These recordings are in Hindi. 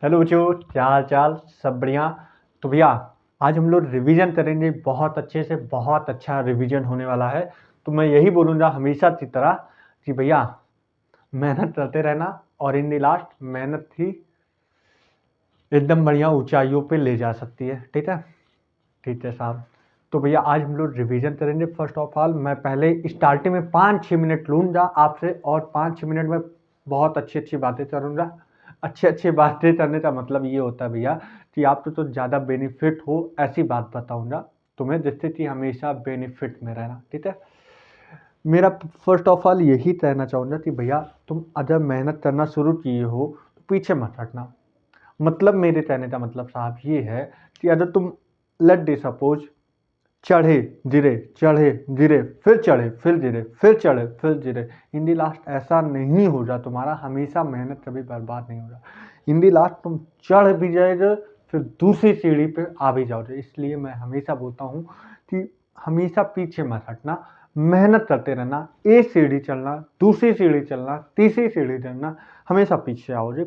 हेलो बच्चों, क्या हाल चाल? सब बढ़िया। तो भैया आज हम लोग रिवीजन करेंगे, बहुत अच्छे से, बहुत अच्छा रिवीजन होने वाला है। तो मैं यही बोलूँगा हमेशा की तरह कि भैया मेहनत करते रहना, और इन द लास्ट मेहनत ही एकदम बढ़िया ऊंचाइयों पे ले जा सकती है। ठीक है, ठीक है साहब। तो भैया आज हम लोग रिवीजन करेंगे। फर्स्ट ऑफ ऑल मैं पहले स्टार्टिंग में 5-6 मिनट लूँगा आपसे, और 5-6 मिनट में बहुत अच्छी अच्छी बातें करूँगा। अच्छी अच्छी बातें करने का मतलब ये होता है भैया कि आपको तो ज़्यादा बेनिफिट हो ऐसी बात बताऊँगा तुम्हें, जिससे कि हमेशा बेनिफिट में रहना। ठीक है, मेरा फर्स्ट ऑफ ऑल यही कहना चाहूँगा कि भैया तुम अगर मेहनत करना शुरू किए हो तो पीछे मत हटना। मतलब मेरे कहने का मतलब साहब ये है कि अगर तुम लेट डे सपोज चढ़े गिरे चढ़े गिरे फिर चढ़े फिर गिरे फिर चढ़े फिर गिरे, इन दी लास्ट ऐसा नहीं हो जा तुम्हारा। हमेशा मेहनत कभी बर्बाद नहीं हो रहा। इन दी लास्ट तुम चढ़ भी जाएगा, फिर दूसरी सीढ़ी पे आ भी जाओगे। इसलिए मैं हमेशा बोलता हूँ कि हमेशा पीछे मत हटना, मेहनत करते रहना। एक सीढ़ी चलना, दूसरी सीढ़ी चलना, तीसरी सीढ़ी चलना, हमेशा पीछे आओगे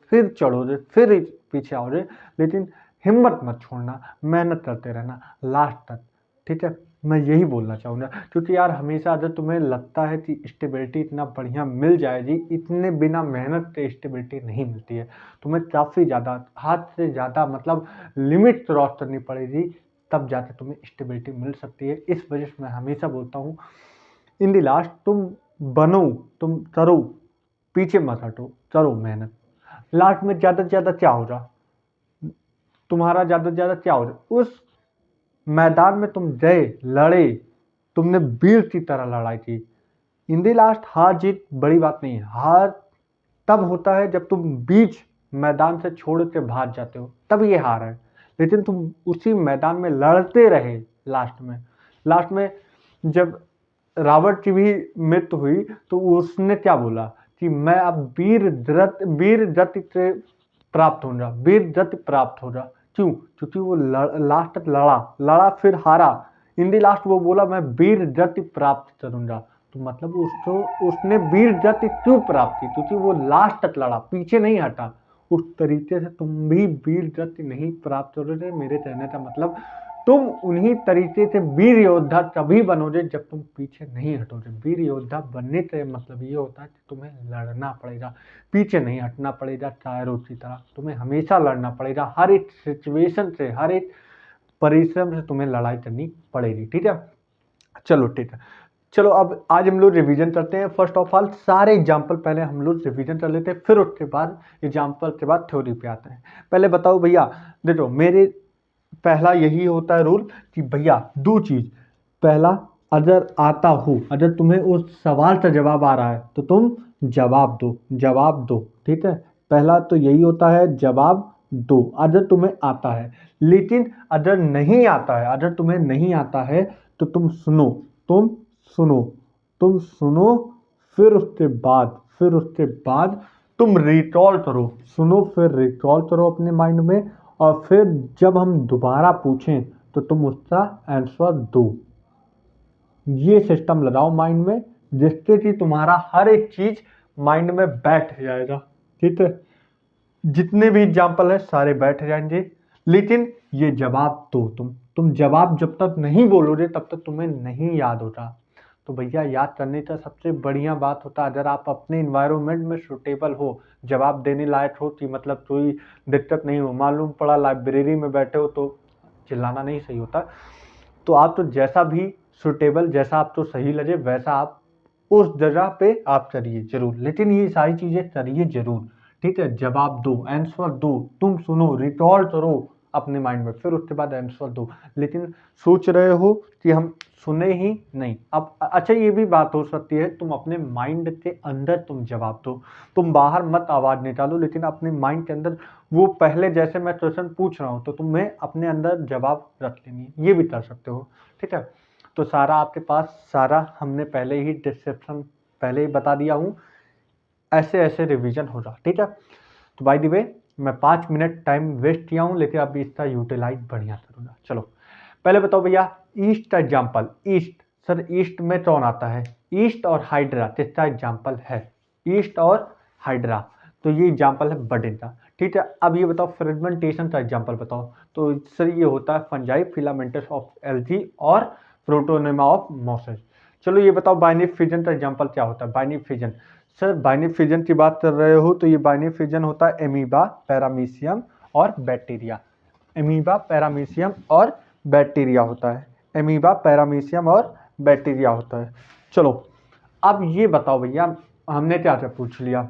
फिर चढ़ोगे फिर पीछे आओगे, लेकिन हिम्मत मत छोड़ना, मेहनत करते रहना लास्ट तक। ठीक है, मैं यही बोलना चाहूँगा। क्योंकि यार हमेशा अगर तुम्हें लगता है कि स्टेबिलिटी इतना बढ़िया मिल जाएगी, इतने बिना मेहनत के स्टेबिलिटी नहीं मिलती है। तुम्हें काफ़ी ज़्यादा, हाथ से ज़्यादा, मतलब लिमिट क्रॉस करनी पड़ेगी, तब जाके तुम्हें स्टेबिलिटी मिल सकती है। इस वजह से मैं हमेशा बोलता हूँ इन द लास्ट तुम बनो, तुम करो, पीछे मत हटो, करो मेहनत। लास्ट में ज़्यादा से ज़्यादा क्या हो रहा तुम्हारा, ज़्यादा से ज़्यादा क्या हो रहा, उस मैदान में तुम गए, लड़े, तुमने वीर की तरह लड़ाई की। इन दी लास्ट हार जीत बड़ी बात नहीं है। हार तब होता है जब तुम बीच मैदान से छोड़ के भाग जाते हो, तब ये हार है। लेकिन तुम उसी मैदान में लड़ते रहे लास्ट में जब रावण की भी मृत्यु हुई तो उसने क्या बोला कि मैं अब वीर गति से प्राप्त होगा, वीर गति प्राप्त होगा। क्यों? क्योंकि वो लास्ट तक लड़ा फिर हारा। इन दी लास्ट वो बोला मैं वीर गति प्राप्त करूंगा। तो मतलब उसने वीर गति क्यों प्राप्त की? क्योंकि वो लास्ट तक लड़ा, पीछे नहीं हटा। उस तरीके से तुम भी वीर गति नहीं प्राप्त करोगे। मेरे कहने का मतलब तुम उन्हीं तरीके से वीर योद्धा तभी बनोगे जब तुम पीछे नहीं हटोगे। वीर योद्धा बनने का मतलब ये होता है कि तुम्हें लड़ना पड़ेगा, पीछे नहीं हटना पड़ेगा। टायरों की तरह तुम्हें हमेशा लड़ना पड़ेगा, हर एक सिचुएशन से, हर एक परिश्रम से तुम्हें लड़ाई करनी पड़ेगी। ठीक है, चलो ठीक है। चलो अब आज हम लोग रिवीजन करते हैं। फर्स्ट ऑफ ऑल सारे एग्जाम्पल पहले हम लोग रिवीजन कर लेते हैं, फिर उसके बाद एग्जाम्पल के बाद थ्योरी पे आते हैं। पहले बताओ भैया, देखो मेरे पहला यही होता है रूल कि भैया दो चीज। पहला, अगर आता हो, अगर तुम्हें उस सवाल का जवाब आ रहा है तो तुम जवाब दो। ठीक है, पहला तो यही होता है, जवाब दो अगर तुम्हें आता है। लेकिन अगर नहीं आता है, अगर तुम्हें नहीं आता है तो तुम सुनो, तुम सुनो, तुम सुनो, फिर उसके बाद तुम रिकॉल करो। सुनो फिर रिकॉल करो अपने माइंड में, और फिर जब हम दोबारा पूछें तो तुम उसका आंसर दो। ये सिस्टम लगाओ माइंड में, जिससे कि तुम्हारा हर एक चीज माइंड में बैठ जाएगा। ठीक है, जितने भी एग्जाम्पल है सारे बैठ जाएंगे। लेकिन ये जवाब दो, तुम जवाब जब तक नहीं बोलोगे तब तक तुम्हें नहीं याद होता। तो भैया याद करने का सबसे बढ़िया बात होता है, अगर आप अपने इन्वायरमेंट में सुटेबल हो, जवाब देने लायक हो, कि मतलब कोई दिक्कत नहीं हो। मालूम पड़ा लाइब्रेरी में बैठे हो तो चिल्लाना नहीं सही होता। तो आप तो जैसा भी सुटेबल, जैसा आपको सही लगे वैसा आप उस जगह पे आप करिए जरूर, लेकिन ये सारी चीजें करिए जरूर। ठीक है, जवाब दो, आंसर दो, तुम सुनो, रिकॉल करो अपने माइंड में, फिर उसके बाद आंसर दो। लेकिन सोच रहे हो कि हम सुने ही नहीं। अब अच्छा ये भी बात हो सकती है, तुम अपने माइंड के अंदर तुम जवाब दो, तुम बाहर मत आवाज निकालो, लेकिन अपने माइंड के अंदर वो पहले जैसे मैं क्वेश्चन पूछ रहा हूँ तो तुम्हें अपने अंदर जवाब रख लेनी है, ये भी कर सकते हो। ठीक है, तो सारा आपके पास, सारा हमने पहले ही डिस्क्रिप्शन पहले ही बता दिया हूँ, ऐसे ऐसे रिवीजन होगा। ठीक है, तो बाय द वे मैं 5 मिनट टाइम वेस्ट किया हूँ, लेकिन अब इसका यूटिलाइज बढ़िया करूँगा। चलो पहले बताओ भैया, ईस्ट का एग्जाम्पल। ईस्ट, सर ईस्ट में कौन आता है? ईस्ट और हाइड्रा किसका एग्जाम्पल है? ईस्ट और हाइड्रा, तो ये एग्जाम्पल है बर्डिन का। ठीक है। अब ये बताओ फ्रेगमेंटेशन का एग्जांपल बताओ। तो सर ये होता है फंजाई, फिलामेंटस ऑफ एल्गी और प्रोटोनेमा ऑफ मॉसेस। चलो ये बताओ बाइनरी फिजन का एग्जांपल क्या होता है। Binary fission, sir binary fission की बात कर रहे हो तो ये बाइनरी फिजन होता है एमीबा, पैरामीशियम और बैक्टीरिया। एमीबा, पैरामीशियम और बैक्टीरिया होता है। एमीबा, पैरामीशियम और बैक्टीरिया होता है। चलो अब ये बताओ भैया, हमने क्या क्या पूछ लिया।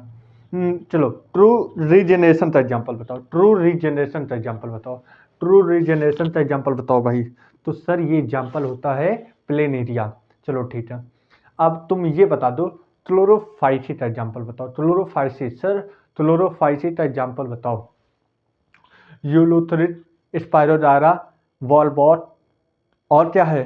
चलो ट्रू रीजनरेशन का एग्जांपल बताओ। ट्रू रीजनरेशन का एग्जांपल बताओ। ट्रू रीजनरेशन का एग्जांपल बताओ भाई। तो सर ये एग्जांपल होता है प्लेनेरिया। चलो ठीक है। अब तुम ये बता दो क्लोरोफाइसी का एग्जांपल बताओ। क्लोरोफाइसी, सर क्लोरोफाइसी का एग्जांपल बताओ। यूलोथरिट, स्पायरोडायरा, वॉलबॉट और क्या है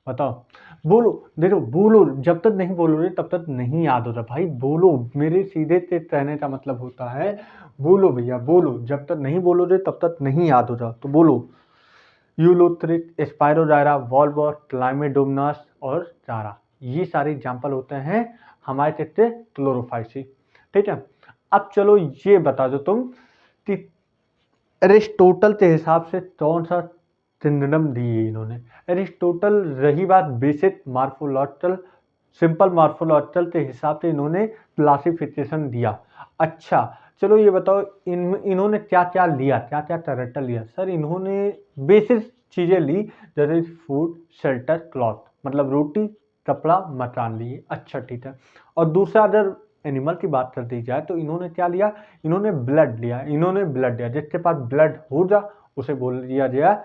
बताओ। बोलो, देखो बोलो, जब तक नहीं बोलोगे तब तक नहीं याद होता भाई। बोलो, मेरे सीधे से कहने का मतलब होता है बोलो भैया बोलो, जब तक नहीं बोलोगे तब तक नहीं याद होता। तो बोलो, यूलोथ्रिक, स्पायरोडायरा, वॉलबॉट, क्लाइमेडोमनास और चारा, ये सारे एग्जाम्पल होते हैं हमारे कहते क्लोरोफाइसी। ठीक है। अब चलो ये बता दो तुम कि एरिस्टोटल के हिसाब से कौन सा सिंड्रोम दिए इन्होंने। एरिस्टोटल, रही बात बेसिक मार्फोलॉजिकल, सिंपल मार्फोलॉजिकल के हिसाब से इन्होंने क्लासिफिकेशन दिया। अच्छा चलो ये बताओ इन्होंने क्या क्या लिया, क्या क्या कैरेक्टर लिया। सर इन्होंने बेसिक चीज़ें ली, जैसे फूड, शेल्टर, क्लॉथ, मतलब रोटी, कपड़ा, मकान लिए। अच्छा ठीक है। और दूसरा अगर एनिमल की बात कर दी जाए तो इन्होंने क्या लिया, इन्होंने ब्लड लिया। इन्होंने ब्लड लिया, जिसके पास ब्लड हो जा उसे बोल दिया गया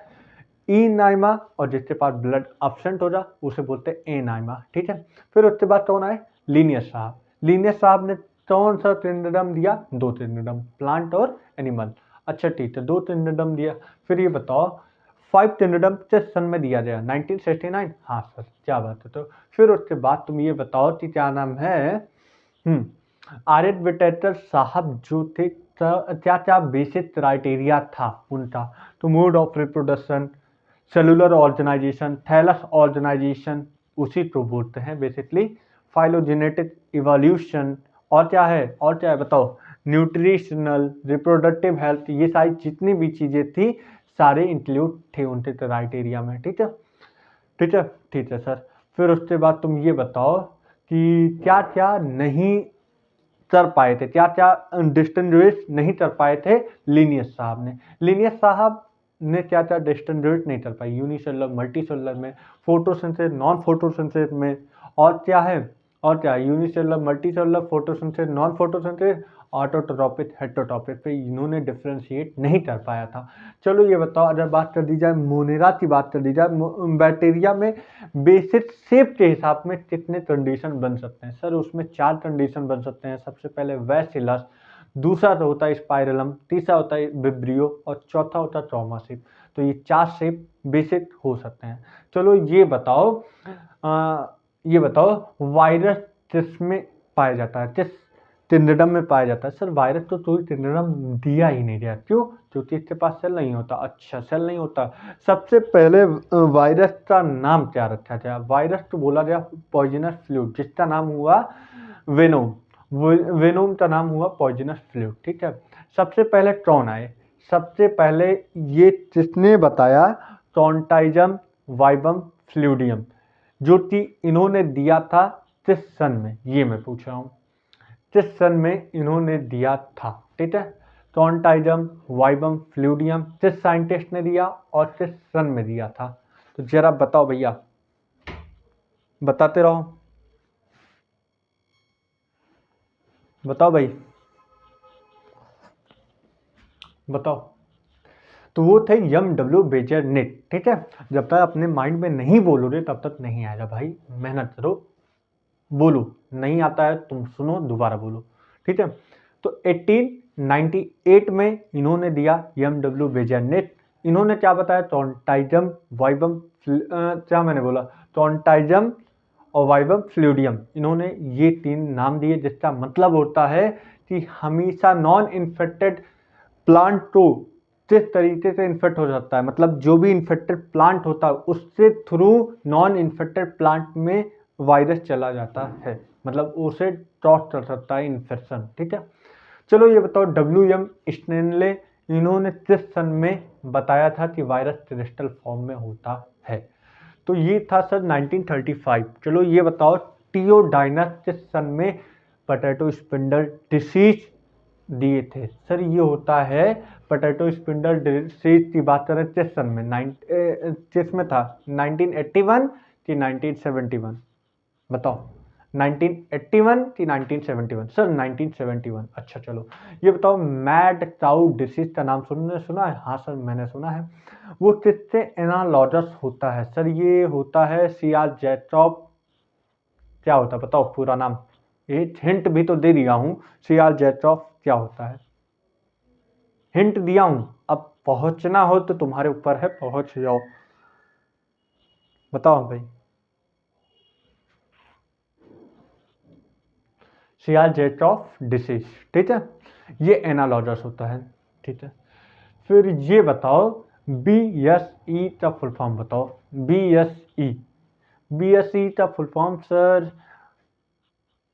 इनाइमा, और जिसके पास ब्लड एब्सेंट हो जा उसे बोलते हैं एनाइमा। ठीक है। फिर उसके बाद कौन आए, लिनियस साहब। लिनियस साहब ने कौन सा किंगडम दिया, दो किंगडम, प्लांट और एनिमल। अच्छा ठीक है, दो किंगडम दिया। फिर ये बताओ 5 किंगडम किस सन में दिया गया, 1969। हाँ सर क्या बात है। तो फिर उसके बाद तुम ये बताओ कि क्या नाम है, आर्यन विटेटर साहब जो थे क्या क्या बेसिक क्राइटेरिया था उनका। तो mode of reproduction, cellular organisation, thallus organisation, उसी को बोलते हैं बेसिकली फाइलोजेनेटिक इवोल्यूशन, और क्या है, और क्या है बताओ, न्यूट्रिशनल, रिप्रोडक्टिव हेल्थ, ये सारी जितनी भी चीज़ें थी सारे इंक्लूड थे उनके क्राइटेरिया में। ठीक है, ठीक है, ठीक है सर। फिर उसके बाद तुम ये बताओ कि क्या क्या नहीं कर पाए थे, क्या क्या डिस्टिंग्विश नहीं कर पाए थे लिनियस साहब ने। लिनियस साहब ने क्या क्या डिस्टिंग्विश नहीं कर पाई, यूनिसेलुलर, मल्टीसेलुलर में, फोटोसिंथेसिस, नॉन फोटोसिंथेसिस में, और क्या है, और क्या है, unicellular, multicellular, photosynthesis, non photosynthesis, autotrophic, heterotrophic पे इन्होंने डिफ्रेंशिएट नहीं कर पाया था। चलो ये बताओ, अगर बात कर दी जाए मोनेरा की, बात कर दी जाए बैक्टीरिया में बेसिक शेप के हिसाब में कितने कंडीशन बन सकते हैं। सर उसमें 4 कंडीशन बन सकते हैं। सबसे पहले वैसिलस, दूसरा तो होता है स्पाइरलम, तीसरा होता है विब्रियो और चौथा होता है ट्रॉमा शेप। तो ये 4 शेप बेसिक हो सकते हैं। चलो ये बताओ वायरस किसमें पाया जाता है, किस किंगडम में पाया जाता है। सर वायरस तो कोई किंगडम दिया ही नहीं गया, क्यों, क्योंकि इसके पास सेल नहीं होता। अच्छा सेल नहीं होता। सबसे पहले वायरस का नाम क्या रखा गया, वायरस तो बोला गया पॉइजनस फ्लू, जिसका नाम हुआ वेनोम। वेनोम का नाम हुआ पॉइजनस फ्लू। ठीक है। सबसे पहले कौन आए, सबसे पहले ये किसने बताया, टॉन्टाइजम वाइबम फ्लूडियम, जो कि इन्होंने दिया था किस सन में, ये मैं पूछ रहा हूँ, किस सन में इन्होंने दिया था। ठीक है। टॉन्टाइजम वाइबम फ्लूडियम किस साइंटिस्ट ने दिया और किस सन में दिया था। तो जरा बताओ भैया, बताते रहो, बताओ भाई, बताओ। तो वो थे यम.डब्ल्यू. बेजरनिक। ठीक है। जब तक अपने माइंड में नहीं बोलोगे तब तक नहीं आएगा भाई, मेहनत करो, बोलो, नहीं आता है तुम सुनो दोबारा बोलो। ठीक है। तो 1898 में इन्होंने दिया यम.डब्ल्यू. बेजरनिक। इन्होंने क्या बताया, टॉन्टाइजम वाइबम, क्या मैंने बोला, टॉन्टाइजम और वाइबम फ्लूडियम, इन्होंने ये 3 नाम दिए, जिसका मतलब होता है कि हमेशा नॉन इन्फेक्टेड प्लांट को किस तरीके से इन्फेक्ट हो सकता है, मतलब जो भी इन्फेक्टेड प्लांट होता है उससे थ्रू नॉन इन्फेक्टेड प्लांट में वायरस चला जाता है, मतलब उसे क्रॉस कर सकता है इन्फेक्शन। ठीक है। चलो ये बताओ WM स्टैनले इन्होंने किस सन में बताया था कि वायरस टेरेस्ट्रियल फॉर्म में होता है? तो ये था सर 1935। चलो ये बताओ टियोडाइनस किस सन में पोटैटो स्पिंडल डिसीज दिए थे? सर ये होता है पोटैटो स्पिंडल डिसीज की बात करें किस सन में, किस में था, 1981 कि 1971? बताओ 1981 कि 1971? सर 1971। अच्छा चलो ये बताओ मैड काउ डिसीज का नाम सुना है? हाँ सर मैंने सुना है। वो किससे एनालॉगस होता है? सर ये होता है सियाल जैट्रॉप। क्या होता है बताओ पूरा नाम? एक हिंट भी तो दे दिया हूँ, सियाल जैट्रॉप क्या होता है, हिंट दिया हूँ। अब पहुंचना हो तो तुम्हारे ऊपर है, पहुंच जाओ, बताओ भाई। सियाल जैट्रॉप डिसीज, ठीक है, ये एनालॉगस होता है, ठीक है। फिर ये बताओ BSE का फुल फॉर्म बताओ। BSE का full form sir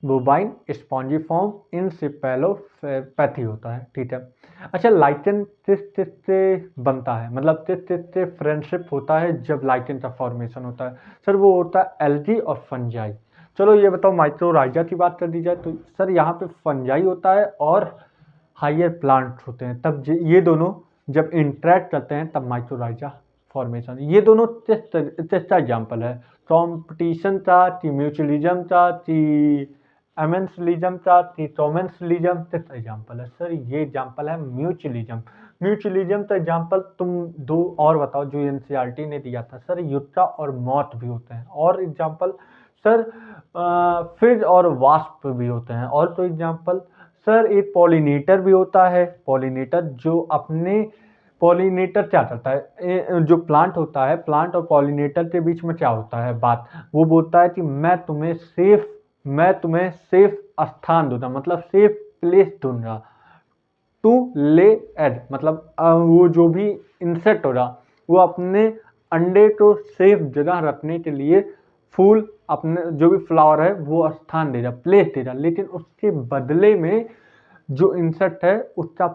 bovine spongiform encephalopathy होता है, ठीक है। अच्छा लाइकेन किस किस से बनता है, मतलब किस किस से फ्रेंडशिप होता है जब लाइकेन का फॉर्मेशन होता है? सर वो होता है एल्गी और फंजाई। चलो ये बताओ माइक्रोराइजा की बात कर दी जाए तो सर यहाँ पे फंजाई होता है और हायर प्लांट होते हैं, तब ये दोनों जब इंटरेक्ट करते हैं तब माइक्रोराइजा फॉर्मेशन। ये दोनों टेस्ट एग्जाम्पल है, कॉम्पिटिशन का कि म्यूचुअलिज्म का कि एमेंसलिज्म का कि टोमेंसलिज्म, टेस्ट एग्जाम्पल है। सर ये एग्जाम्पल है म्यूचुअलिज्म। म्यूचुअलिज्म का एग्जाम्पल तुम दो और बताओ जो NCERT ने दिया था। सर युद्धा और मौत भी होते हैं, और एग्जाम्पल सर फिज और वास्प भी होते हैं, और तो एग्जाम्पल सर एक पॉलिनेटर भी होता है। पॉलिनेटर जो अपने पॉलिनेटर क्या करता है, जो प्लांट होता है, प्लांट और पॉलिनेटर के बीच में क्या होता है बात, वो बोलता है कि मैं तुम्हें सेफ स्थान दूंगा, मतलब सेफ प्लेस दूंगा टू ले एग, मतलब वो जो भी इंसेक्ट होगा वो अपने अंडे को सेफ जगह रखने के लिए फूल अपने जो भी फ्लावर है वो स्थान देगा, प्लेस देगा, लेकिन उसके बदले में जो इंसेक्ट है उसका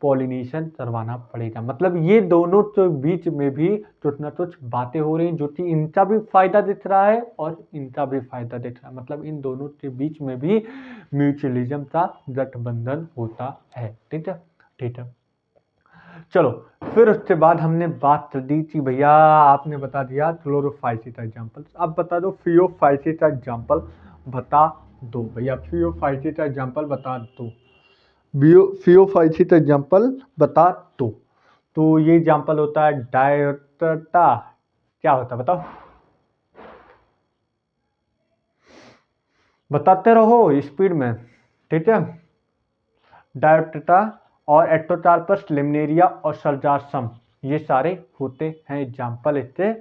पॉलिनेशन करवाना पड़ेगा। मतलब ये दोनों के बीच में भी कुछ ना कुछ बातें हो रही हैं जो कि इनका भी फायदा दिख रहा है और इनका भी फायदा दिख रहा है, मतलब इन दोनों के बीच में भी म्यूचुअलिज्म का गठबंधन होता है, ठीक है, ठीक है। चलो फिर उसके बाद हमने बात कर दी कि भैया आपने बता दिया क्लोरोफाइसी का एग्जाम्पल, अब बता दो फियोफाइसी का एग्जाम्पल बता दो भैया, फियोफाइसी का एग्जाम्पल बता दो, फियोफाइसी का एग्जाम्पल बता दो। तो ये एग्जाम्पल होता है डायोटा, क्या होता है बताओ, बताते रहो स्पीड में, ठीक है। डायोटा और एक्टोटार्पस लिमनेरिया और सर्जासम, ये सारे होते हैं एग्जाम्पल इससे,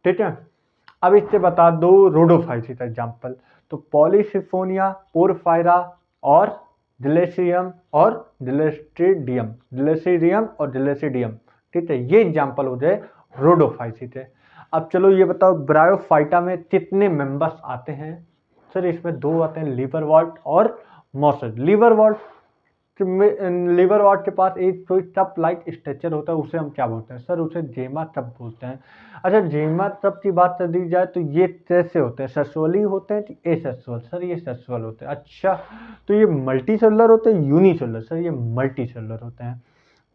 ठीक है। अब इससे बता दो रोडोफाइसी का एग्जाम्पल, तो पॉलीसिफोनिया, पोरफायरा और डिलेसियम और डिलेसिडियम, ठीक है, ये एग्जाम्पल हो जाए रोडोफाइसी थे। अब चलो ये बताओ ब्रायोफाइटा में कितने मेंबर्स आते हैं? सर इसमें दो आते हैं, लिवर वॉल्ट और मॉसड। लिवर वॉट के पास एक कोई टप लाइक स्ट्रक्चर होता है, उसे हम क्या बोलते हैं? सर उसे जेमा टप बोलते हैं। अच्छा जेमा टप की बात कर दी जाए तो ये कैसे होते हैं, सेक्सुअली होते हैं कि एसेक्सुअल? सर ये सेक्सुअल होते हैं। अच्छा तो ये मल्टी सेलुलर होते हैं यूनिसेलुलर? सर ये मल्टी सेलुलर होते हैं।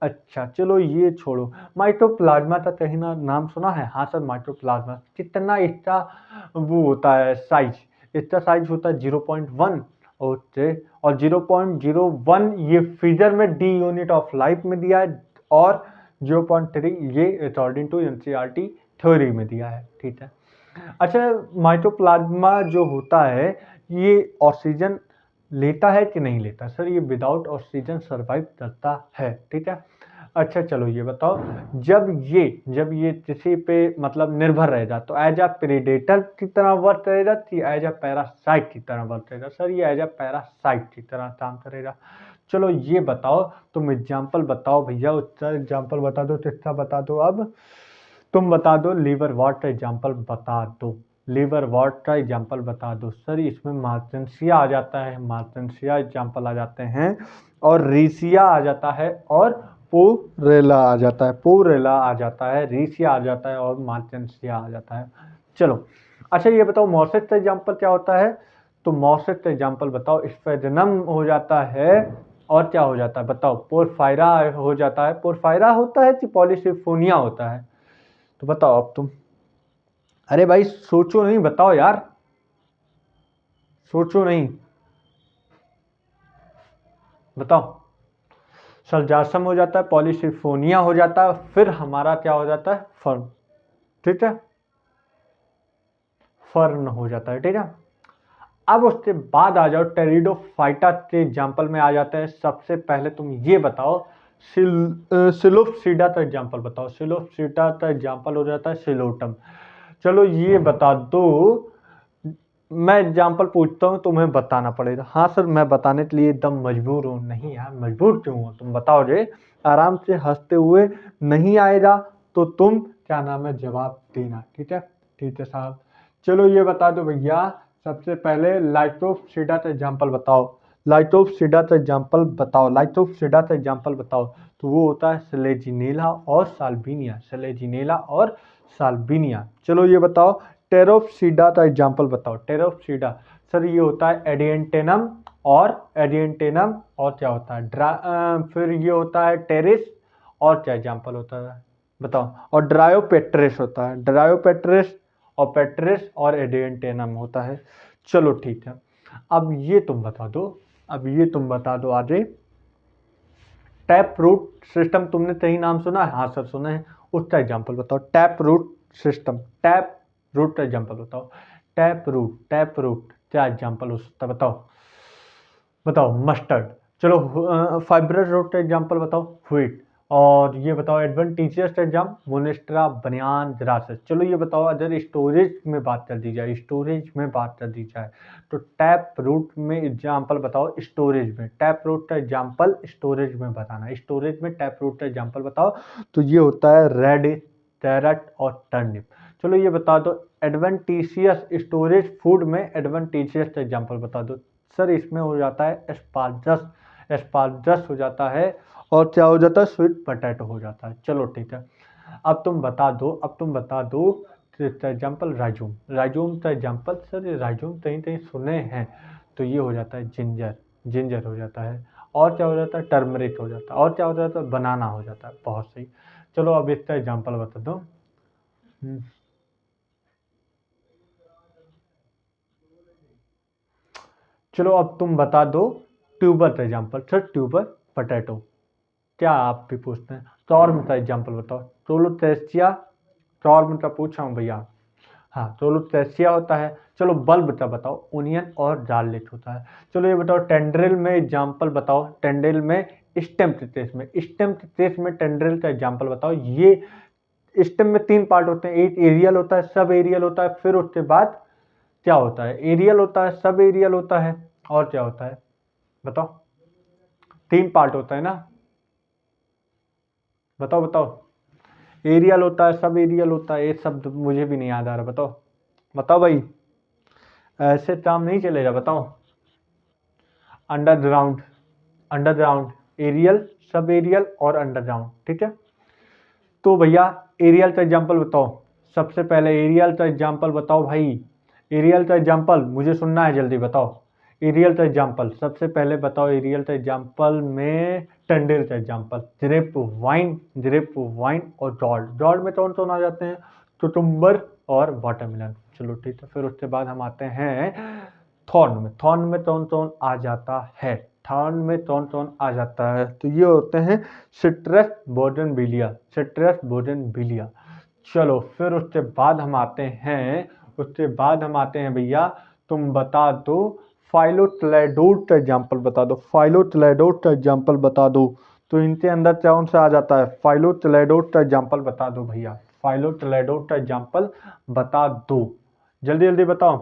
अच्छा चलो ये छोड़ो, माइटोप्लाज्मा का कहीं ना नाम सुना है? हाँ सर माइटोप्लाज्मा, कितना इसका वो होता है साइज, इसका साइज होता है 0.1, ओके, और 0.01 ये फिगर में डी यूनिट ऑफ लाइफ में दिया है, और 0.3 ये अकॉर्डिंग टू NCERT थ्योरी में दिया है, ठीक है। अच्छा माइटोप्लाज्मा जो होता है ये ऑक्सीजन लेता है कि नहीं लेता? सर ये विदाउट ऑक्सीजन सर्वाइव करता है, ठीक है। अच्छा चलो ये बताओ जब ये किसी पे मतलब निर्भर रहेगा तो एज अ प्रेडेटर की तरह वर्क करेगा कि एज अ पैरासाइट की तरह वर्क करेगा? सर ये एज अ पैरासाइट की तरह काम करेगा। चलो ये बताओ, तुम एग्जाम्पल बताओ भैया, उसका एग्जाम्पल बता दो, किसका बता दो? अब तुम बता दो, लीवर वॉट का एग्जाम्पल बता दो। लीवर वॉट का एग्जाम्पल बता दो। सर इसमें मार्टेंसिया आ जाता है, मार्टेंसिया एग्जाम्पल आ जाते हैं, और रीसिया आ जाता है, और पोरेला आ जाता है, पोरेला आ जाता है, रीसिया आ जाता है, और मार्टेंसिया आ जाता है। चलो अच्छा ये बताओ मॉसेट का एग्जाम्पल क्या होता है। तो मॉसेट का एग्जाम्पल बताओ, स्पेजनम हो जाता है, और क्या हो जाता है बताओ, पोरफायरा हो जाता है, पोरफायरा होता है कि पॉलीसिफोनिया होता है। तो बताओ अब तुम, अरे भाई सोचो नहीं, बताओ यार, सोचो नहीं, बताओ। सल्जासम हो जाता है, पॉलीसिफोनिया हो जाता है, फिर हमारा क्या हो जाता है, फर्न। ठीक है, फर्न हो जाता है। ठीक है, अब उसके बाद आ जाओ टेरिडोफाइटा के एग्जाम्पल में आ जाते हैं। सबसे पहले तुम ये बताओ, सिलोप्सीडा का एग्जाम्पल बताओ। सिलोप्सीडा का एग्जाम्पल हो जाता है सिलोटम। चलो ये बता दो, मैं एग्जाम्पल पूछता हूँ, तुम्हें बताना पड़ेगा। हाँ सर मैं बताने के लिए एकदम मजबूर हूँ। नहीं यार मजबूर क्यों हो, तुम बताओ जे, आराम से हंसते हुए। नहीं आएगा तो तुम क्या नाम है जवाब देना। ठीक है साहब। चलो ये बता दो भैया, सबसे पहले लाइटोप्सीडा का एग्जाम्पल बताओ। लाइटोप्सीडा का एग्जाम्पल बताओ, लाइटोप्सीडा का एग्जाम्पल बताओ। तो वो होता है सेलेजिनेला और साल्विनिया, सेलेजिनेला और साल्विनिया। चलो ये बताओ टेरोप्सीडा का एग्जाम्पल बताओ। टेरोप्सीडा सर ये होता है एडियंटेनम, और क्या होता है फिर ये होता है टेरिस, और क्या एग्जाम्पल होता है बताओ। और ड्रायोपेट्रिस होता है, ड्रायोपेट्रिस और पेट्रिस और एडियंटेनम होता है। चलो ठीक है, अब ये तुम बता दो, आगे टैप रूट सिस्टम तुमने कहीं नाम सुना है। हाँ सर सुना है। उसका एग्जाम्पल बताओ, tap root system, tap root का एग्जाम्पल बताओ। टैप रूट क्या एग्जाम्पल हो सकता है बताओ, मस्टर्ड। चलो फाइब्रस रूट का एग्जाम्पल बताओ, व्हीट। और ये बताओ एडवेंटिशियस एग्जाम, मोनेस्ट्रा, बनियान, ग्रासेस। चलो ये बताओ अगर स्टोरेज में बात कर दी जाए, तो टैप रूट में एग्जाम्पल बताओ स्टोरेज में। टैप रूट का एग्जाम्पल स्टोरेज में बताना, स्टोरेज में टैप रूट का एग्जाम्पल बताओ। तो ये होता है रेडिश, कैरेट और टर्निप। चलो ये बता दो एडवेंटिशियस स्टोरेज फूड में एडवेंटिशियस का एग्जाम्पल बता दो। सर इसमें हो जाता है एस्पार्जस, हो जाता है, और क्या हो जाता है स्वीट पोटैटो हो जाता है। चलो ठीक है, अब तुम बता दो एग्जाम्पल राइजोम, का एग्जाम्पल। सर ये राइजोम कहीं कहीं सुने हैं। तो ये हो जाता है जिंजर, हो जाता है, और क्या हो जाता है टर्मरिक हो जाता है, और क्या हो जाता है बनाना हो जाता है। बहुत सही। चलो अब इसका एग्जाम्पल बता दो। चलो अब तुम बता दो ट्यूबर का एग्जाम्पल। सर ट्यूबर पोटैटो क्या आप भी पूछते हैं। टॉर्म का एग्जाम्पल बताओ। टोलोथेसिया, टॉर्म का पूछा हूँ भैया। हाँ टोलोथेसिया होता है। चलो बल्ब का बताओ, ओनियन और गार्लिक होता है। चलो ये बताओ टेंड्रिल में एग्जाम्पल बताओ, टेंड्रिल में स्टेम टेस्ट में, टेंड्रिल का एग्जाम्पल बताओ। ये स्टेम में 3 पार्ट होते हैं, एक एरियल होता है, सब एरियल होता है, फिर उसके बाद क्या होता है, एरियल होता है, सब एरियल होता है, और क्या होता है बताओ। 3 पार्ट होता है ना, बताओ। एरियल होता है, सब एरियल होता है, एक शब्द मुझे भी नहीं याद आ रहा, बताओ भाई, ऐसे काम नहीं चलेगा, बताओ। अंडरग्राउंड, एरियल, सब एरियल और अंडरग्राउंड। ठीक है, तो भैया एरियल का एग्जाम्पल बताओ। सबसे पहले एरियल का एग्जाम्पल बताओ भाई, एरियल का एग्जाम्पल मुझे सुनना है, जल्दी बताओ। एरियल का एग्जाम्पल सबसे पहले बताओ, एरियल का एग्जाम्पल में टेंडेल का एग्जाम्पल, ग्रेप वाइन और जॉर्ड में कौन कौन आ जाते हैं, कुकुम्बर और वाटरमेलन। चलो ठीक है, फिर उसके बाद हम आते हैं थॉर्न में कौन कौन आ जाता है, आ जाता है। तो ये होते हैं सिट्रस बोगनविलिया। चलो फिर उसके बाद हम आते हैं, भैया, तुम बता दो फाइलोक्लेडोड का एग्जाम्पल बता दो, तो इनके अंदर कौन सा आ जाता है, फाइलोक्लेडोड का एग्जाम्पल बता दो भैया, फाइलोक्लेडोड का एग्जाम्पल बता दो, जल्दी जल्दी बताओ।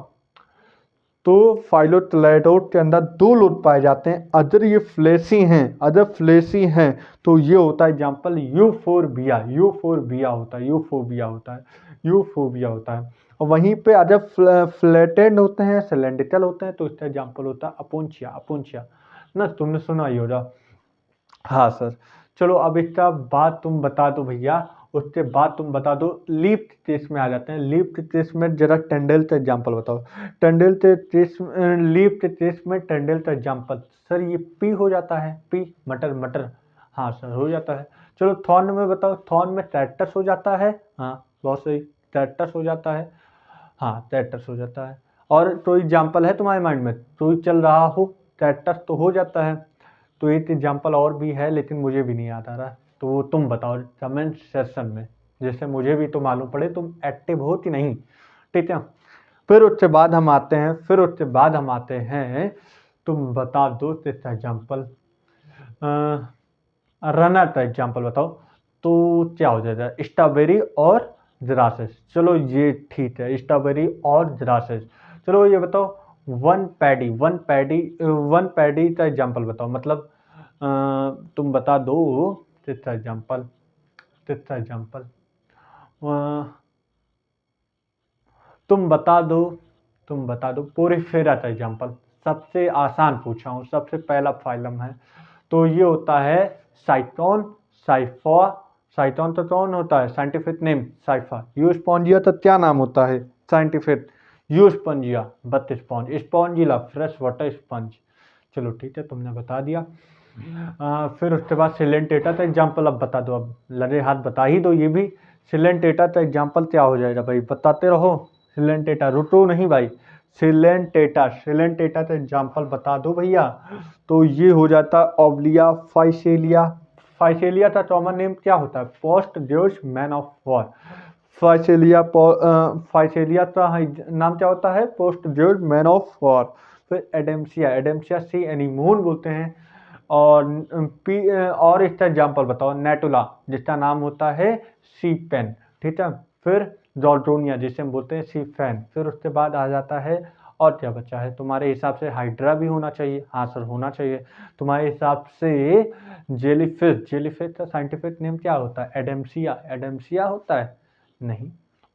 तो फाइलोक्लेडोड के अंदर 2 लोड पाए जाते हैं, अदर ये फ्लेसी हैं, तो ये होता है एग्जाम्पल यूफोरबिया होता है, यूफोबिया होता है। और वहीं पे अगर फ्लैटेंड होते हैं, सिलेंड्रिकल होते हैं, तो इसका एग्जाम्पल होता है अपोंचिया। अपोंचिया ना, तुमने सुना ही होगा। हाँ सर, चलो अब इसका बाद तुम बता दो भैया, उसके बाद तुम बता दो लीफ टेस्ट में आ जाते हैं। लीफ टेस्ट में जरा टेंडल का एग्जाम्पल बताओ। टेंडल के टेस्ट, लीफ के टेस्ट में टेंडल का एग्जाम्पल। सर ये पी हो जाता है, पी मटर मटर। हाँ सर हो जाता है। चलो थॉर्न में बताओ, थॉर्न में ट्रैक्टस हो जाता है। हाँ बहुत सही, ट्रैक्टस हो जाता है। हाँ ट्रैक्टस हो जाता है। और तो एग्जाम्पल है तुम्हारे माइंड में, तो चल रहा हो, ट्रैक्टस तो हो जाता है। तो एक एग्जाम्पल और भी है लेकिन मुझे भी नहीं याद आ रहा, तो वो तुम बताओ कमेंट सेक्शन में, जैसे मुझे भी तो मालूम पड़े तुम एक्टिव हो कि नहीं। ठीक है, फिर उसके बाद हम आते हैं, तुम बता दो इसका एग्जाम्पल, रनर का एग्जाम्पल बताओ। तो क्या हो जाएगा, स्ट्रॉबेरी और ग्रासेस। चलो ये ठीक है, स्ट्रॉबेरी और ग्रासेस। चलो ये बताओ, वन पैडी का एग्जाम्पल बताओ। मतलब तुम बता दो तीसरा एग्जाम्पल, तुम बता दो पोरिफेरा का एग्जाम्पल। सबसे आसान पूछा हूँ, सबसे पहला फाइलम है, तो ये होता है साइटोन, साइफा। साइटोन तो कौन होता है, साइंटिफिक नेम साइफा। यूस्पोंजिया तो क्या नाम होता है scientific, Euspongia bath sponge, Spongilla fresh water sponge. चलो ठीक है, तुमने बता दिया। फिर उसके बाद सिलेंटेटा का एग्जाम्पल अब बता दो, अब लगे हाथ बता ही दो ये भी। सिलेंटेटा का एग्जाम्पल क्या हो जाएगा भाई, बताते रहो। सिलेंटेटा, रुको नहीं भाई, सिलेंटेटा का एग्जाम्पल बता दो भैया। तो ये हो जाता ओब्लिया फाइसेलिया। फाइसेलिया का कॉमन नेम क्या होता है, Portuguese man of war. Physalia का नाम क्या होता है, Portuguese man of war. फिर एडेम्सिया, एडेम्सिया सी एनीमोन बोलते हैं। और इसका एग्जाम्पल बताओ, नेटुला जिसका नाम होता है सी पेन। ठीक है, फिर जॉर्डोनिया जिसे हम बोलते हैं सी फैन। फिर उसके बाद आ जाता है, और क्या बचा है तुम्हारे हिसाब से, हाइड्रा भी होना चाहिए। हाँ सर होना चाहिए। तुम्हारे हिसाब से जेलीफिश, जेलीफिश का साइंटिफिक नेम क्या होता है, एडेम्सिया। एडेम्सिया होता है नहीं,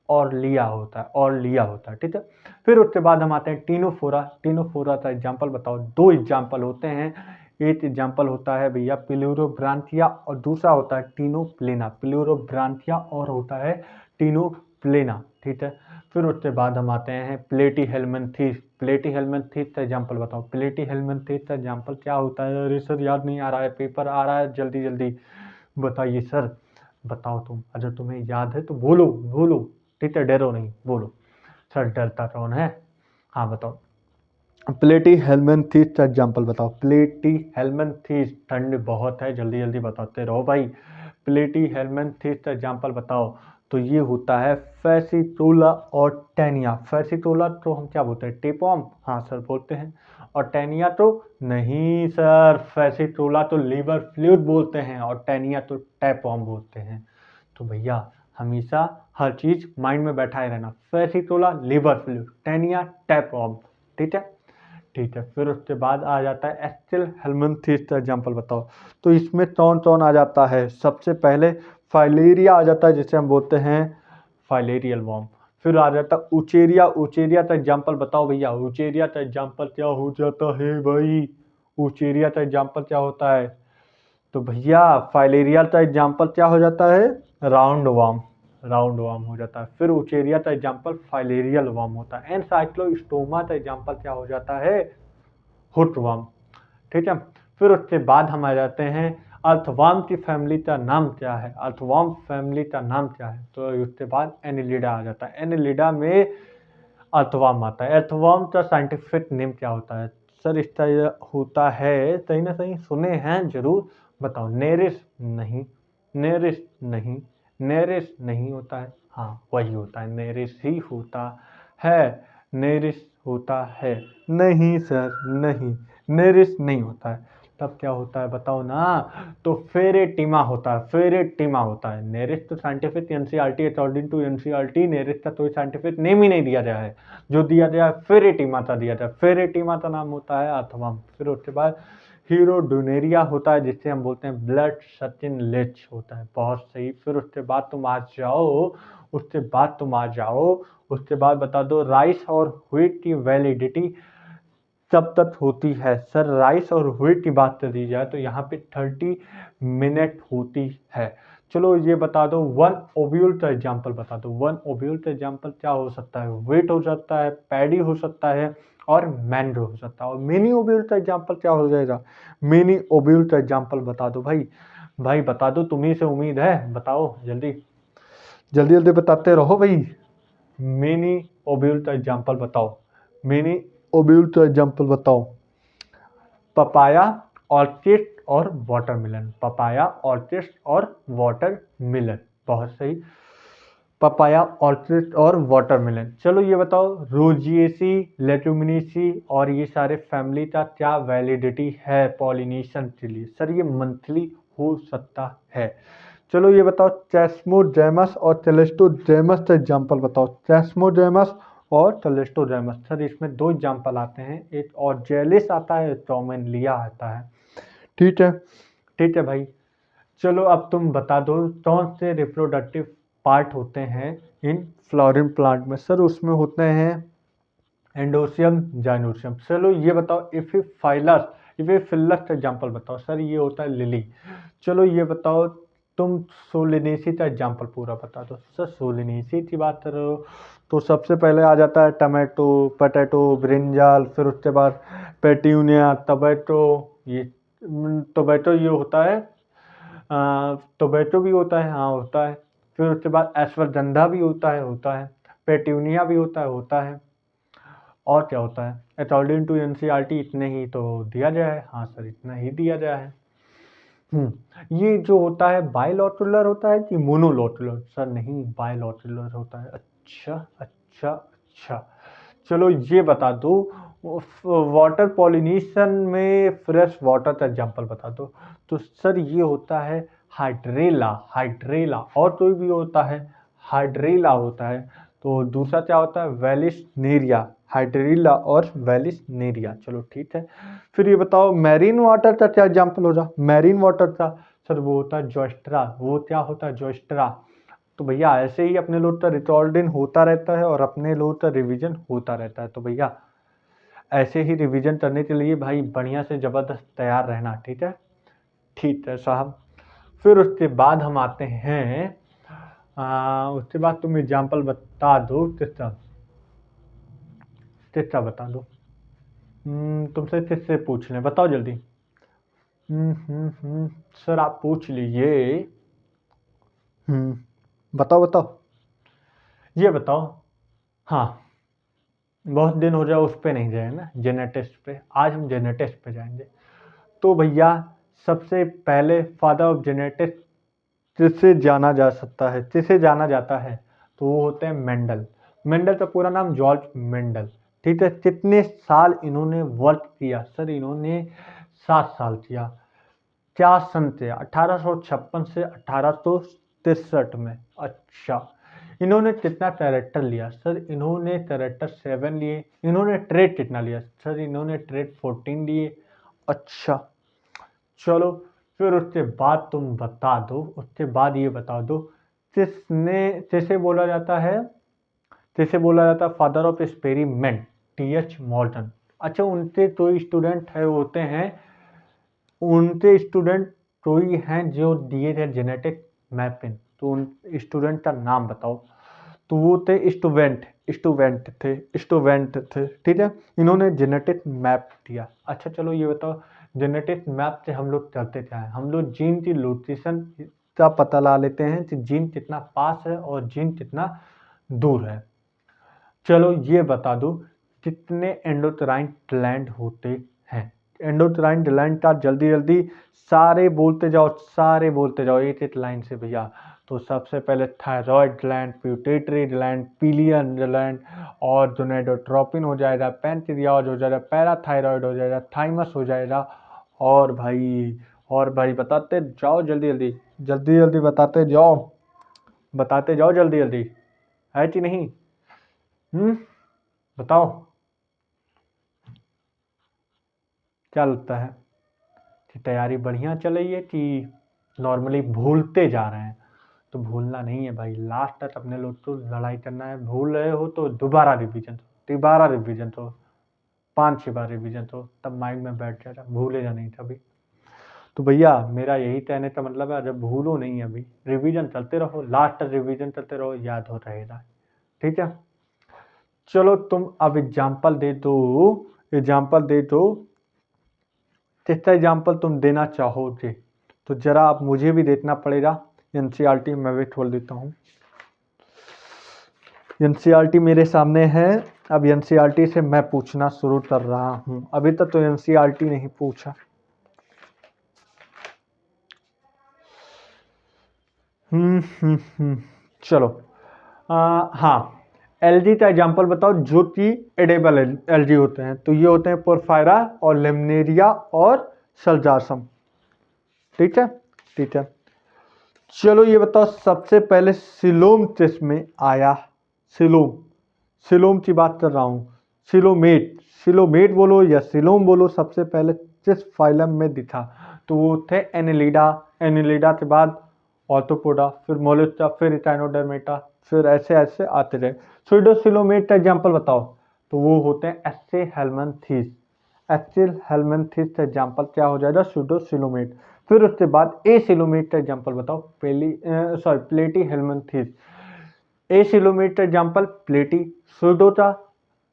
और लिया होता है, और लिया होता है। ठीक है, फिर उसके बाद हम आते हैं टीनोफोरा। टीनोफोरा का एग्जाम्पल बताओ। दो एग्जाम्पल होते हैं, एक एग्जाम्पल होता है भैया प्लूरोब्रांथिया और दूसरा होता है टीनोप्लेना। प्लूरोब्रांथिया और होता है टीनोप्लेना। ठीक है, फिर उसके बाद हम आते हैं प्लेटी हेलमिंथेस। प्लेटी हेलमिंथेस का एग्जाम्पल बताओ। प्लेटी हेलमिंथेस का एग्जाम्पल क्या होता है, अरे सर याद नहीं आ रहा है, पेपर आ रहा है, जल्दी जल्दी बताइए सर, बताओ तुम, अगर तुम्हें याद है तो बोलो बोलो। ठीक है, डरो नहीं, बोलो। सर डरता कौन है, हाँ बताओ। प्लेटी हेलमिंथेस का एग्जाम्पल बताओ। प्लेटी हेलमिंथेस, ठंड बहुत है, जल्दी जल्दी बताते रहो भाई। प्लेटी हेलमिंथेस का एग्जाम्पल बताओ। तो ये होता है फैसिटोला और टेनिया। फैसिटोला तो हम क्या बोलते हैं, टेपॉम। हाँ सर बोलते हैं। और टेनिया तो नहीं सर, फैसिटोला तो लीवर फ्लूइड बोलते हैं और टेनिया तो टैपॉम बोलते हैं। तो भैया हमेशा हर चीज माइंड में बैठाए रहना, फैसिटोला लीवर फ्लूइड, टेनिया टैपॉम। ठीक है, ठीक है। फिर उसके बाद आ जाता है एस्टिल हेलमिंथेस का एग्जाम्पल बताओ। तो इसमें कौन कौन आ जाता है, सबसे पहले फाइलेरिया आ जाता है जिसे हम बोलते हैं फाइलेरियल वॉर्म। फिर आ जाता है उचेरिया। उचेरिया का एग्जाम्पल बताओ भैया। उचेरिया का एग्जाम्पल क्या हो जाता है भाई, उचेरिया का एग्जाम्पल क्या होता है, तो भैया फाइलेरिया का एग्जाम्पल क्या हो जाता है, राउंड वार्म। राउंड वार्म हो जाता है। फिर उचेरिया का एग्जाम्पल फाइलेरियल वार्म होता है। एनसाइक्लोस्टोमा का एग्जाम्पल क्या हो जाता है, हुटवर्म। ठीक है, फिर उसके बाद हम आ जाते हैं अर्थवर्म की फैमिली का नाम क्या है, अर्थवर्म फैमिली का नाम क्या है, तो उसके बाद एनिलिडा आ जाता है। एनिलिडा में अर्थवर्म आता है। अर्थवर्म का साइंटिफिक नेम क्या होता है, सर इसका होता है, सही ना सही सुने हैं जरूर, बताओ। नेरिस नहीं, नेरिस नहीं, नेरिस नहीं होता है। हाँ वही होता है, नेरिस ही होता है, नेरिस होता है। नहीं सर नहीं, नेरिस नहीं होता है। तब क्या होता है बताओ ना, तो फेरेटिमा होता है, फेरेटिमा होता है। नेरिस तो scientific NCERT, according to NCERT Nereis का कोई साइंटिफिक नेम ही नहीं दिया गया है, जो दिया गया है फेरेटिमा का दिया जाए। फेरेटिमा का नाम होता है अर्थवर्म। फिर उसके बाद हीरोडोनेरिया होता है जिससे हम बोलते हैं ब्लड सचिन लिच होता है। बहुत सही। फिर उसके बाद तुम आ जाओ, उसके बाद बता दो राइस और व्हीट की वैलिडिटी कब तक होती है। सर राइस और व्हीट की बात कर दी जाए तो यहाँ पे 30 मिनट होती है। चलो ये बता दो वन ओव्यूल का एग्जाम्पल बता दो। वन ओव्यूल का एग्जाम्पल क्या हो सकता है? व्हीट हो सकता है, पैडी हो सकता है और मैंड्रो हो सकता है। और मिनी ओव्यूल का एग्जाम्पल क्या हो जाएगा? मिनी ओव्यूल का एग्जाम्पल बता दो भाई। भाई बता दो, तुम्ही से उम्मीद है, बताओ जल्दी जल्दी जल्दी बताते रहो भाई। मिनी ओव्यूल का एग्जाम्पल बताओ, मिनी ओव्यूल का एग्जाम्पल बताओ। पपाया, ऑर्चिड और वाटरमेलन। पपाया, ऑर्चिड और वाटरमेलन। बहुत सही। पपाया, ऑर्चिड और वाटरमेलन। चलो ये बताओ रोजिएसी, लेट्यूमिनेसी और ये सारे फैमिली का क्या वैलिडिटी है पॉलिनेशन के लिए? सर ये मंथली हो सकता है। चलो ये बताओ चेस्मोडेमस और टेलेस्टोडेमस का एग्जाम्पल बताओ। चेस्मोडेमस और टेलेस्टोडेमस। सर इसमें दो एग्जाम्पल आते हैं, एक ऑर्जेलिस आता है, टोमेनलिया आता है। ठीक है, ठीक है भाई। चलो अब तुम बता दो कौन से रिप्रोडक्टिव पार्ट होते हैं इन फ्लोरिन प्लांट में? सर उसमें होते हैं एंडोसियम, जाइनोसियम। चलो ये बताओ इफिफाइलस, इफिफिलस का एग्जाम्पल बताओ। सर ये होता है लिली। चलो ये बताओ तुम सोलिनेसी का एग्जाम्पल पूरा बता दो। सर सोलिनेसी की बात कर रहे हो तो सबसे पहले आ जाता है टमाटो, पोटैटो, ब्रिंजल, फिर उसके बाद पेट्यूनिया, टोबैटो। ये टोबैटो ये होता है, टोबैटो भी होता है, हाँ होता है। फिर उसके बाद अश्वगंधा भी होता है। पेट्यूनिया भी होता है। और क्या होता है? अकॉर्डिंग टू एनसीईआरटी इतने ही तो दिया गया है। हाँ सर इतना ही दिया गया है। ये जो होता है बाइलॉटुलर होता है कि मोनोलॉटुलर? सर नहीं, बाइलॉटुलर होता है। अच्छा अच्छा अच्छा। चलो ये बता दो वाटर पॉलिनेशन में फ्रेश वाटर का एग्जाम्पल बता दो। तो सर ये होता है हाइड्रेला, हाइड्रेला। और कोई भी होता है, हाइड्रेला होता है। तो दूसरा क्या होता है? वेलिसनेरिया, हाइड्रेला और वेलिसनेरिया। चलो ठीक है। फिर ये बताओ मैरीन वाटर का क्या एग्जाम्पल होगा? मैरीन वाटर का सर वो होता है जोस्ट्रा। वो क्या होता है? जोस्ट्रा। तो भैया ऐसे ही अपने लोग का रिकॉर्डिंग होता रहता है और अपने लोग का रिवीजन होता रहता है। तो भैया ऐसे ही रिवीजन करने के लिए भाई बढ़िया से ज़बरदस्त तैयार रहना। ठीक है, ठीक है साहब। फिर उसके बाद हम आते हैं उसके बाद तुम एग्जाम्पल बता दो किसका, किसका बता दो। तुमसे किससे पूछ लें, बताओ जल्दी। सर आप पूछ लीजिए। बताओ बताओ, ये बताओ। हाँ, बहुत दिन हो जाए उस पे नहीं जाए ना, जेनेटिक्स पे। आज हम जेनेटिक्स पे जाएंगे। तो भैया सबसे पहले फादर ऑफ जेनेटिक्स जिससे जाना जा सकता है, जिसे जाना जाता है, तो वो होते हैं मेंडल। मेंडल का पूरा नाम जॉर्ज मेंडल। ठीक है। कितने साल इन्होंने वर्क किया? सर इन्होंने 7 साल किया। क्या सन से? 1856 से 1863 में। अच्छा। इन्होंने कितना कैरेक्टर लिया? सर इन्होंने कैरेक्टर 7 लिए। इन्होंने ट्रेड कितना लिया? सर इन्होंने ट्रेड 14 लिए। अच्छा। चलो फिर उसके बाद तुम बता दो, उसके बाद ये बता दो किसने, किसे बोला जाता है, किसे बोला जाता है father of experiment? TH Morgan. अच्छा, उनके कोई स्टूडेंट है होते हैं, उनके स्टूडेंट कोई हैं जो दिए थे जेनेटिक मैपिंग, तो उन स्टूडेंट का नाम बताओ। तो वो थे स्टूडेंट थे। ठीक है। इन्होंने जेनेटिक मैप दिया। अच्छा चलो ये बताओ जेनेटिक मैप से हम लोग करते क्या है? हम लोग जीन की लोकेशन का पता ला लेते हैं कि जीन कितना पास है और जीन कितना दूर है। चलो ये बता दो कितने एंडोक्राइन ग्लैंड होते हैं? एंडोक्राइन ग्लैंड का जल्दी जल्दी सारे बोलते जाओ, सारे बोलते जाओ एक एक लाइन से भैया। तो सबसे पहले thyroid gland, प्यूटेटरी gland, pillion gland और गोनेडोट्रोपिन हो जाएगा, पैनक्रियाज हो जाएगा, पैराथायराइड हो जाएगा, थाइमस हो जाएगा। और भाई, और भाई बताते जाओ जल्दी जल्दी, जल्दी जल्दी बताते जाओ, बताते जाओ जल्दी जल्दी, है कि नहीं? बताओ क्या लगता है? कि तैयारी बढ़िया चल रही है कि नॉर्मली भूलते जा रहे हैं? तो भूलना नहीं है भाई, लास्ट तक अपने लोग तो लड़ाई करना है। भूल रहे हो तो दोबारा रिवीजन तो 5-6 बार रिवीजन तो तब माइंड में बैठ जाएगा, भूलेगा नहीं कभी। तो भैया मेरा यही कहने का मतलब है, जब भूलो नहीं अभी, रिवीजन चलते रहो, लास्ट तक रिवीजन चलते रहो, याद हो रहेगा। ठीक है, चलो तुम अब एग्जाम्पल दे दो, कितना एग्जाम्पल तुम देना चाहोगे? तो जरा आप मुझे भी देखना पड़ेगा। एनसीईआरटी मैं भी खोल देता हूँ। एनसीईआरटी मेरे सामने है। अब एनसीईआरटी से मैं पूछना शुरू कर रहा हूँ। अभी तक तो एनसीईआरटी नहीं पूछा। चलो हाँ, एलजी का एग्जाम्पल बताओ जो कि एडेबल एलजी होते हैं। तो ये होते हैं पोरफायरा और लेमनेरिया और सल्जासम। ठीक है, ठीक है। चलो ये बताओ, सबसे पहले सिलोम किस में आया? सिलोम की बात कर रहा हूँ। सिलोमेट बोलो या सिलोम बोलो, सबसे पहले किस फाइलम में दिखा? तो वो थे एनिलिडा के बाद ऑर्थोपोडा, फिर मोलस्का, फिर इटाइनोडर्मेटा, फिर ऐसे ऐसे आते रहे। सूडोसिलोमेट का एग्जाम्पल बताओ। तो वो होते हैं एस्चिल हेलमिंथेस का एग्जाम्पल क्या हो जाएगा? सूडोसिलोमेट। फिर उसके बाद ए सिलोमेट का एग्जाम्पल बताओ। प्लेटी हेलमिंथेस। ए सिलोमेट का एग्जाम्पल प्लेटी। सूडो का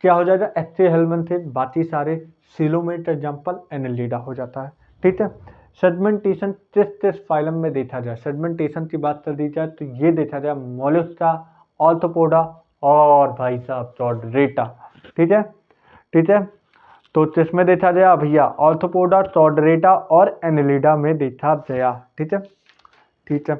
क्या हो जाएगा? एस्चिल हेलमिंथेस। बाकी सारे सिलोमेट का एग्जाम्पल एनिलिडा हो जाता है। ठीक है, सेगमेंटेशन किस फाइलम में देखा जाए? सेगमेंटेशन की बात कर दी जाए तो ये देखा जाए मोलस्का, ऑर्थोपोडा और भाई साहब चॉर्डेटा। ठीक है, ठीक है। तो किसमें देखा गया भैया? ऑर्थोपोडा, चॉर्डेटा और एनिलिडा में देखा गया। ठीक है, ठीक है।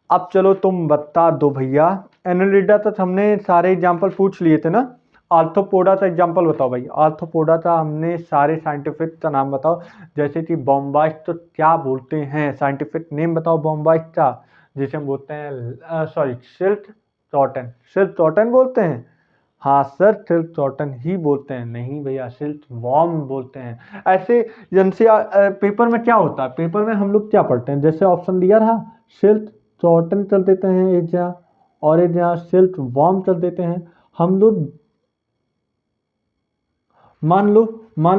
अब चलो तुम बता दो भैया, एनिलिडा तक हमने सारे एग्जाम्पल पूछ लिए थे ना। आर्थ्रोपोडा का एग्जाम्पल बताओ भाई। आर्थ्रोपोडा का हमने सारे साइंटिफिक का नाम बताओ। जैसे कि बॉम्बाइस्ट तो क्या बोलते हैं? साइंटिफिक नेम बताओ बॉम्बाइस्ट का, जिसे हम बोलते हैं सिल्क टॉटन बोलते हैं। हाँ सर, सिल्क टॉटन ही बोलते हैं। नहीं भैया, सिल्क वॉर्म बोलते हैं। ऐसे पेपर में क्या होता है? पेपर में हम लोग क्या पढ़ते हैं? जैसे ऑप्शन दिया रहा, सिल्क टॉटन चल देते हैं एक जगह, और एक जगह सिल्क वॉर्म चल देते हैं हम लोग। मान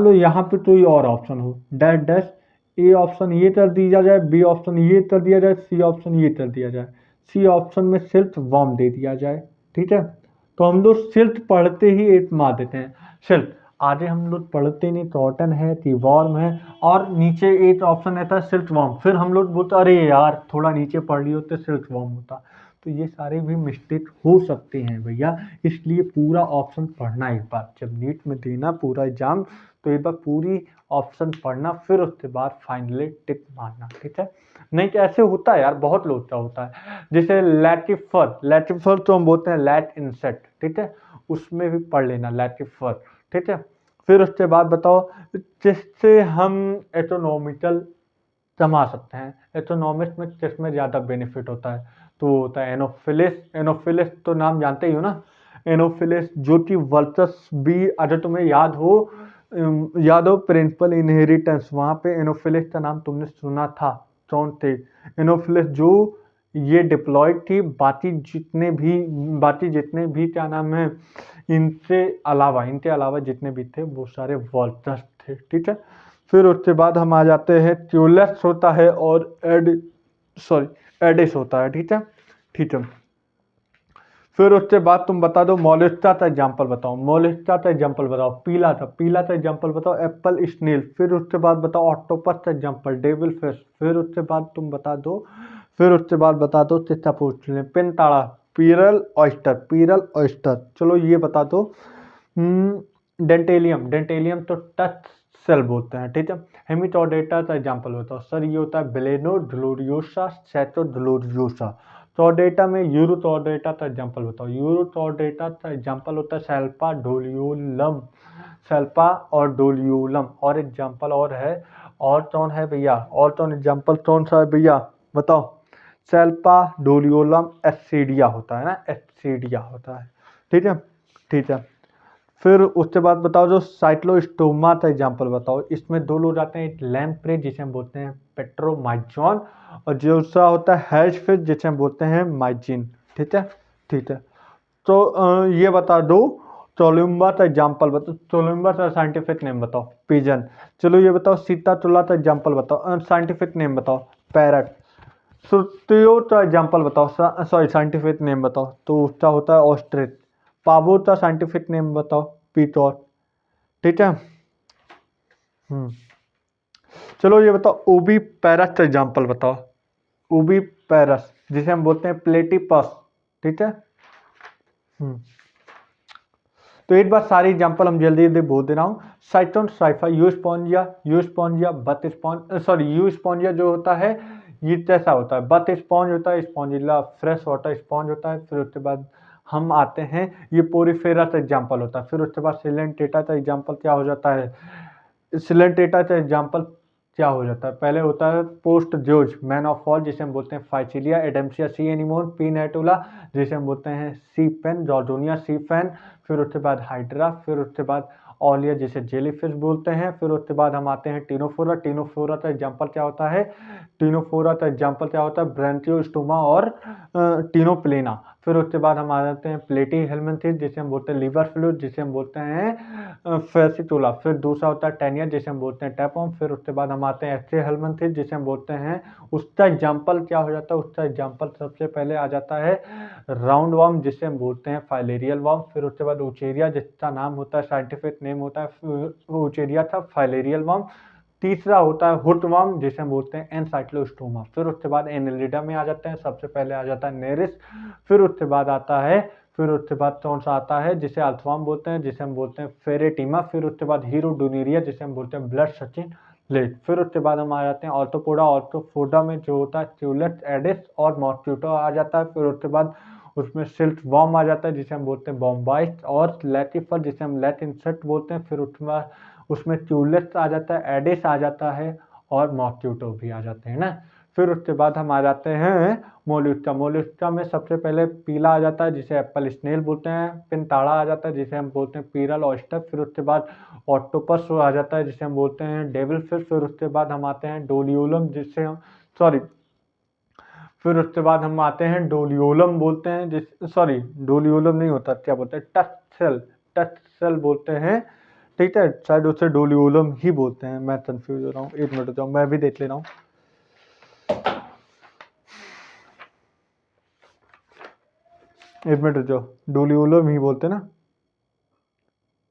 लो यहाँ पे कोई और ऑप्शन हो, डैश डैश, ए ऑप्शन ये कर दिया जाए, बी ऑप्शन ये कर दिया जाए, सी ऑप्शन ये कर दिया जाए। सी ऑप्शन में सिल्क वॉर्म दे दिया जाए। ठीक है, तो हम लोग सिल्क पढ़ते ही एक मार देते हैं सिल्क। आगे हम लोग पढ़ते नहीं कॉटन है कि वॉर्म है, और नीचे एक ऑप्शन रहता है सिल्क वॉर्म। फिर हम लोग बोलते अरे यार थोड़ा नीचे पढ़ लियो तो सिल्क वॉर्म होता। तो ये सारे भी मिस्टेक हो सकते हैं भैया, इसलिए पूरा ऑप्शन पढ़ना एक बार। जब नीट में देना पूरा एग्जाम तो एक बार पूरी ऑप्शन पढ़ना, फिर उसके बाद फाइनली टिक मारना। ठीक है, नहीं तो ऐसे होता है यार, बहुत लोग का होता है। जैसे लैटिफर तो हम बोलते हैं लैट इंसेक्ट। ठीक है, उसमें भी पढ़ लेना लैटिफर। ठीक है, फिर उसके बाद बताओ जिससे हम एटोनॉमिकल कमा सकते हैं। एटोनॉमिक्स में किसमें ज़्यादा बेनिफिट होता है? तो वो होता है एनोफिलिस। एनोफिलिस तो नाम जानते ही हो ना, एनोफिलिस जो कि वर्चस्वी, अगर तुम्हें याद हो प्रिंसिपल इनहेरिटेंस, वहाँ पे एनोफिलिस का नाम तुमने सुना था। कौन थे एनोफिलिस? जो ये डिप्लॉयड थी, बाकी जितने भी क्या नाम है, इनके अलावा जितने भी थे वो सारे वर्चस थे। ठीक है, फिर उसके बाद हम आ जाते हैं ट्यूलेस होता है और एडिस होता है। ठीक है, ठीक है। फिर उसके बाद तुम बता दो मोलिस्का का एग्जाम्पल बताओ। पीला का एग्जाम्पल बताओ, एप्पल स्नेल। फिर उसके बाद बताओ ऑक्टोपस का एग्जाम्पल, डेविल फिश। फिर उसके बाद तुम बता दो, किसका पूछ लें? पेंटाड़ा, पीरल ऑयस्टर। चलो ये बता दो, डेंटेलियम तो टच सेल बोलते हैं। ठीक है, हेमिटोडेटा का एग्जाम्पल बताओ। सर ये होता है बेलेनो ग्लोरियोसा, सेटो ग्लोरियोसा। चौडेटा में यूरोचौडेटा का एग्जाम्पल बताओ। यूरोचौडेटा का एग्जाम्पल होता है सेल्पा और डोलियोलम। और एग्जाम्पल और है, और कौन है भैया? और कौन एग्जाम्पल कौन सा है भैया बताओ? सेल्पा, डोलियोलम, एसिडिया होता है ना, एसिडिया होता है। ठीक है, ठीक है। फिर उसके बाद बताओ जो साइक्लोस्टोमा का एग्जाम्पल बताओ। इसमें दो लोग आते हैं, एक लैम्प्रे जिसे हम बोलते हैं पेट्रोमाइजॉन, और दूसरा होता है हैजफिश जिसे हम बोलते हैं माइजिन। ठीक है, ठीक है। तो ये बता दो चोलुम्बा का एग्जाम्पल बताओ। चोलुम्बा का साइंटिफिक नेम बताओ। पिजन। चलो ये बताओ सीता चोला का एग्जाम्पल बताओ, साइंटिफिक नेम बताओ। पैरट। सुतियो का एग्जाम्पल बताओ, सॉरी साइंटिफिक नेम बताओ। तो उसका होता है ऑस्ट्रिच। पाबो का साइंटिफिक नेम बताओ। पीटॉर। ठीक है। चलो ये बताओ ओबी पैरस का एग्जाम्पल बताओ। ओबी पैरस जिसे हम बोलते हैं प्लेटिपस। ठीक है। तो एक बार सारी एग्जांपल हम जल्दी जल्दी बोल दे रहा हूँ। साइटोन साइफा यूस्पोंजिया बत स्पॉन्ज, सॉरी यूस्पोंजिया जो होता है ये कैसा होता है, बत स्पॉन्ज होता है, स्पॉन्जिला फ्रेश वाटर स्पॉन्ज होता है। फिर उसके बाद हम आते हैं ये पोरीफेरा का एग्जाम्पल होता है। फिर उसके बाद सिलेंटेटा का एग्जाम्पल क्या हो जाता है, सिलेंटेटा का एग्जाम्पल क्या हो जाता है, पहले होता है post Jose man of fall जिसे हम बोलते हैं फाइचिलिया एडेम्सिया सी एनिमोन पी नेटुला जिसे हम बोलते हैं सी पेन जॉर्जोनिया सी फैन। फिर उसके बाद हाइड्रा। फिर उसके बाद ऑलिया जिसे जेलीफिश बोलते हैं। फिर उसके बाद हम आते हैं टीनोफोरा। टीनोफोरा का एग्जाम्पल क्या होता है, टीनोफोरा का एग्जाम्पल क्या होता है ब्रांकियोस्टोमा और टीनोप्लेना। फिर उसके बाद हम आ जाते हैं प्लेटी हेलमेंथिस जिसे हम बोलते हैं लीवर फ्लूइड जिसे हम बोलते हैं फेसिटोला। फिर दूसरा होता है टेनिया जिसे हम बोलते हैं टैपॉम। फिर उसके बाद हम आते हैं एक्से हेलमेंथिस जिसे हम बोलते हैं, उसका एग्जाम्पल क्या हो जाता है, उसका एग्जाम्पल सबसे पहले आ जाता है राउंड वर्म जिसे हम बोलते हैं फाइलेरियल वर्म। फिर उसके बाद उचेरिया जिसका नाम होता है साइंटिफिक नेम होता है उचेरिया था फाइलेरियल वर्म। तीसरा होता है हुटवर्म जिसे हम बोलते हैं एनसाइक्लोस्टोमा। फिर उसके बाद एनिलिडा में आ जाते हैं, सबसे पहले आ जाता है नेरिस। फिर उसके बाद आता है, फिर उसके बाद कौन सा आता है जिसे अल्थवाम बोलते हैं जिसे हम बोलते हैं फेरेटिमा। फिर उसके बाद हीरोडोनेरिया जिसे हम बोलते हैं ब्लड सचिन लेट। फिर उसके बाद हम आ जाते हैं ऑर्थोपोडा। ऑर्थोपोडा में जो होता है ट्यूलेट एडिस और मॉस्क्यूटो आ जाता है। फिर उसके बाद उसमें सिल्क वॉर्म आ जाता है जिसे हम बोलते हैं बॉम्बाइस्ट और लैटिफर जिसे हम लैट इंसेक्ट बोलते हैं। फिर उसमें ट्यूलेट आ जाता है, एडिस आ जाता है और मॉस्क्यूटो भी आ जाते हैं ना। फिर उसके बाद हम आ जाते हैं मोलुस्का। मोलुस्का में सबसे पहले पीला आ जाता है जिसे एप्पल स्नेल बोलते हैं। पिनताड़ा आ जाता है जिसे हम बोलते हैं पीरल ऑयस्टर। फिर उसके बाद ऑक्टोपस आ जाता है जिसे हम बोलते हैं डेविल फिश। फिर उसके बाद हम आते हैं डोलियोलम जिससे हम, सॉरी, फिर उसके बाद हम आते हैं डोलियोलम बोलते हैं जिस, सॉरी डोलियोलम नहीं होता, क्या बोलते हैं टच सेल बोलते हैं। ठीक है, शायद उसे डोलियोलम ही बोलते हैं, मैं कंफ्यूज हो रहा हूँ, एक मिनट रुक जाओ मैं भी देख ले रहा हूँ। एक मिनट रुक जाओ, डोलियोलम ही बोलते हैं ना,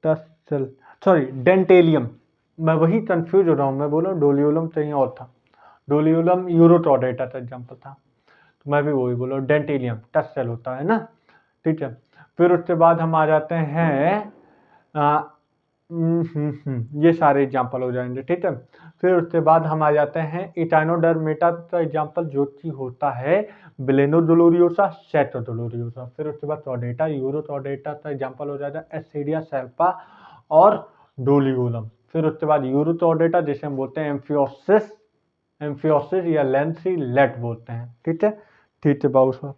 टच सेल, सॉरी डेंटेलियम, मैं वही कंफ्यूज हो रहा हूँ, मैं बोला डोलियोलम कहीं और था। डोलियोलम यूरोटोडेटा का एग्जाम्पल था, तो मैं भी वही बोला डेंटेलियम टच सेल होता है ना। ठीक है। फिर उसके बाद हम आ जाते हैं ये सारे एग्जाम्पल हो जाएंगे। ठीक है। फिर उसके बाद हम आ जाते हैं इटाइनोडर्मेटा का एग्जाम्पल जो कि होता है ब्लेनोडोलोरियोसा सेटोडोलोरियोसा। फिर उसके बाद टोडेटा यूरोटोडेटा का एग्जाम्पल हो जाता है एसिडिया सेल्पा और डोलियोलम। फिर उसके बाद यूरोटोडेटा जिसे हम बोलते हैं एम्फियोसिस या लेंसी लेट बोलते हैं। ठीक है, ठीक है बाबू साहब।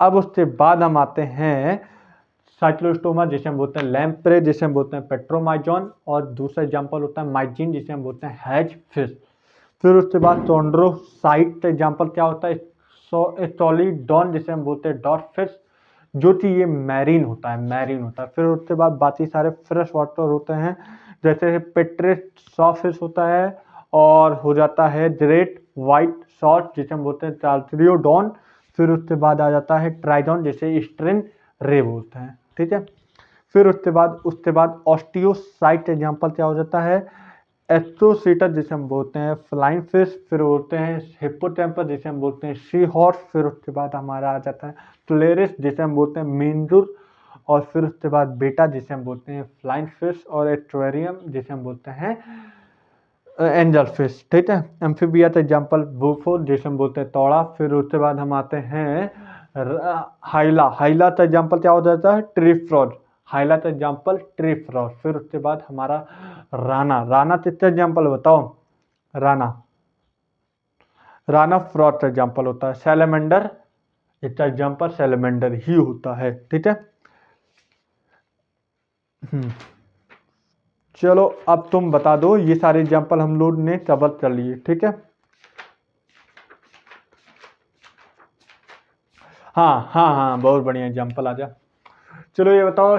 अब उसके बाद हम आते हैं साइक्लोस्टोमा जिसे हम बोलते हैं लैम्प्रे जिसे हम बोलते हैं पेट्रोमाइजॉन, और दूसरा एग्जाम्पल होता है माइजिन जिसे हम बोलते हैं हैज फिश। फिर उसके बाद टोंड्रोसाइट का एग्जाम्पल क्या होता है, सॉलिडॉन जिसे हम बोलते हैं डॉट फिश, जो कि ये मैरीन होता है। फिर उसके बाद बाकी सारे फ्रेश वाटर होते हैं, जैसे पेट्रेस सॉ फिश होता है, और हो जाता है ग्रेट वाइट सॉल्ट जिसे हम बोलते हैं चाल्ट्रियोडॉन। फिर उसके बाद आ जाता है ट्राइडॉन जिसे स्ट्रिन रे बोलते हैं। ठीक है। फिर उसके बाद ऑस्टियोसाइट एग्जाम्पल क्या हो जाता है, एस्ट्रोसीटर जिसे हम बोलते हैं फ्लाइंग फिश। फिर होते हैं हिप्पोटेम्पस जिसे हम बोलते हैं सी हॉर्स। फिर उसके बाद हमारा आ जाता है क्लेरिस जिसे हम बोलते हैं मीनजूर, और फिर उसके बाद बेटा जिसे हम बोलते हैं फ्लाइंग फिश, और एक्वेरियम जिसे हम बोलते हैं एंजल फिश। ठीक है। एम्फीबिया का एग्जाम्पल बुफो जिसे हम बोलते हैं तोड़ा। फिर उसके बाद हम आते हैं हाइला का एग्जाम्पल क्या हो जाता है ट्री फ्रॉड, हाइला का एग्जाम्पल ट्री फ्रॉड। फिर उसके बाद हमारा राना किसका एग्जाम्पल बताओ, राना फ्रॉड का एग्जाम्पल होता है सैलेमेंडर, इसका एग्जाम्पल सैलेमेंडर ही होता है। ठीक है। हम्म, चलो अब तुम बता दो, ये सारे एग्जाम्पल हम लोग ने कवर कर लिए, ठीक है। हाँ हाँ हाँ, बहुत बढ़िया एग्जाम्पल आ जा। चलो ये बताओ,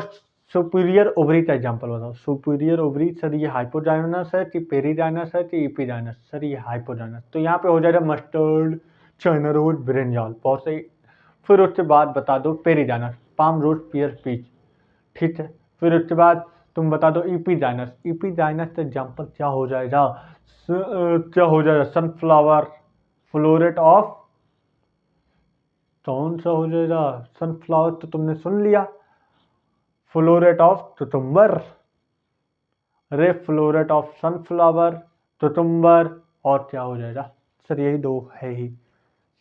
सुपीरियर ओवरी का एग्जाम्पल बताओ। सुपीरियर ओवरी, सर ये हाइपोजाइनस है कि पेरीजाइनस है कि एपीजाइनस? सर ये हाइपोजाइनस, तो यहाँ पे हो जाएगा मस्टर्ड, चाइना रोज, ब्रिंजॉल, बहुत सही। फिर उसके बाद बता दो पेरीजाइनस, पाम रोज, पियर, पीच, ठीक है। फिर उसके बाद तुम बता दो ईपीजाइनस, ईपीजाइनस का एग्जाम्पल क्या हो जाएगा? क्या हो जाएगा? सनफ्लावर, फ्लोरेट ऑफ, कौन सा हो जाएगा? सनफ्लावर तो तुमने सुन लिया, फ्लोरेट ऑफ तुतुम्बर, रे फ्लोरेट ऑफ सनफ्लावर, तुतुम्बर, और क्या हो जाएगा? सर यही दो है ही।